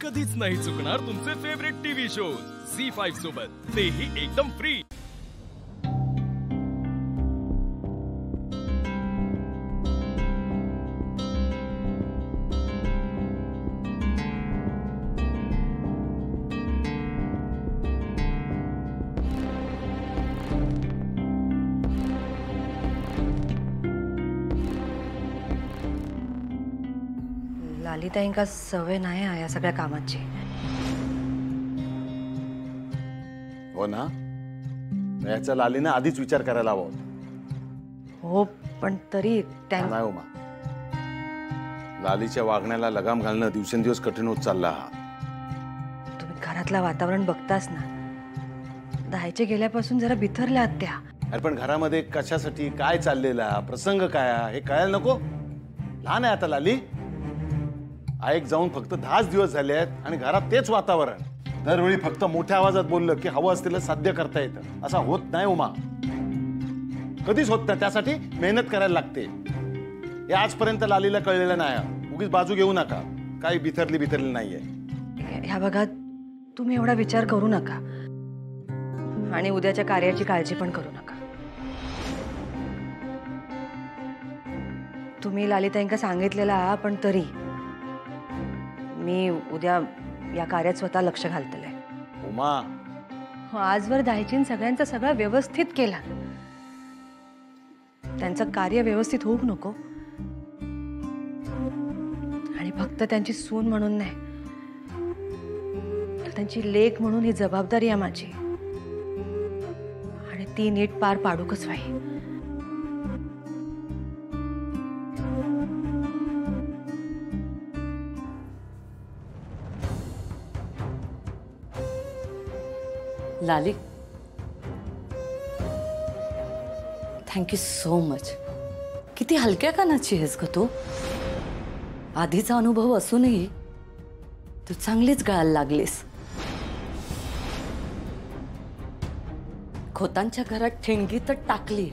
कधीच नाही चुकणार तुमचे फेवरेट टीव्ही शोज झी5 सोबत, तेही एकदम फ्री। लालिताईंका सवय नाही आहे या सगळ्या कामाची। हो ना, याचा लालीने आधीच विचार करायला हवा होता। हो, पण तरी नाही उमा, लालीच्या वागण्याला लगाम घालणं दिवसेंदिवस कठीण होत चालला। तुम्ही घरातलं वातावरण बघताच ना, दायचे गेल्यापासून जरा बिथरल्यात त्या। अरे पण घरामध्ये कशासाठी काय चाललेला, प्रसंग काय हे कळायला नको? लहान आहे आता लाली। आईक जाऊन फक्त 10 दिवस झाले आहेत आणि घरात तेच वातावरण। दरवेळी फक्त मोठ्या आवाजात बोललं की हवं असलेलं साध्य करता येतं, असं होत नाही उमा। कधीच होत नाही, त्यासाठी मेहनत करायला लागते। हे आजपर्यंत लालीला कळलेलं नाही। उगीच बाजू घेऊ नका, काही बिथरली नाहीये। ह्या बघा, तुम्ही एवढा विचार करू नका आणि उद्याच्या कार्याची काळजी पण करू नका। तुम्ही लालिताईंका सांगितलेला, पण तरी मी उद्या या कार्यात स्वतः लक्ष घालतले। उमा, आजवर दायचीन सगळ्यांचा सगळं व्यवस्थित केला, त्यांचं कार्य व्यवस्थित होऊ नको आणि फक्त त्यांची सून म्हणून नाही, तर त्यांची लेक म्हणून ही जबाबदारी आहे माझी आणि ती नीट पार पाडूकच व्हाई। लाली, थँक्यू सो मच। किती हलक्या कानाची आहेस ग तू। आधीचा अनुभव असूनही तू चांगलीच गळायला लागलीस। खोतांच्या घरात ठिणगी तर टाकली,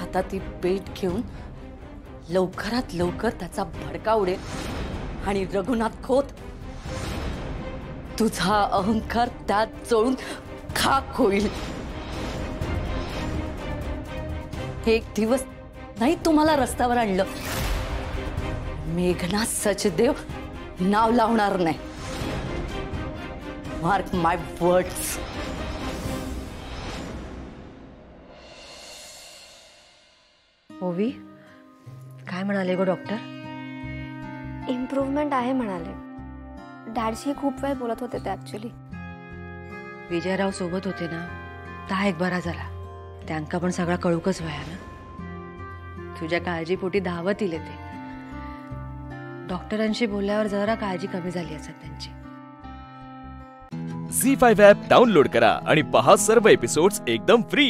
आता ती पेट घेऊन लवकरात लवकर त्याचा भडका उडेल आणि रघुनाथ खोत तुझा अहंकार त्यात जळून खाक होईल। एक दिवस नाही तुम्हाला रस्त्यावर आणलं, मेघना सचदेव नाव लावणार नाही। मार्क माय वर्ड्स। ओवी, काय म्हणाले गो डॉक्टर? इम्प्रूव्हमेंट आहे म्हणाले। डॅडशी खूप वेळ बोलत होते ते ऍक्च्युअली। विजयराव सोबत होते ना, ता एक बरा झाला। त्यांका पण सगळा कळूकच व्हाया ना। तुझ्या काळजीपोटी धावत इले ते। डॉक्टरांशी बोलल्यावर जरा काळजी कमी झाली असत त्यांची। झी5 ॲप डाउनलोड करा आणि पहा सर्व एपिसोड्स एकदम फ्री।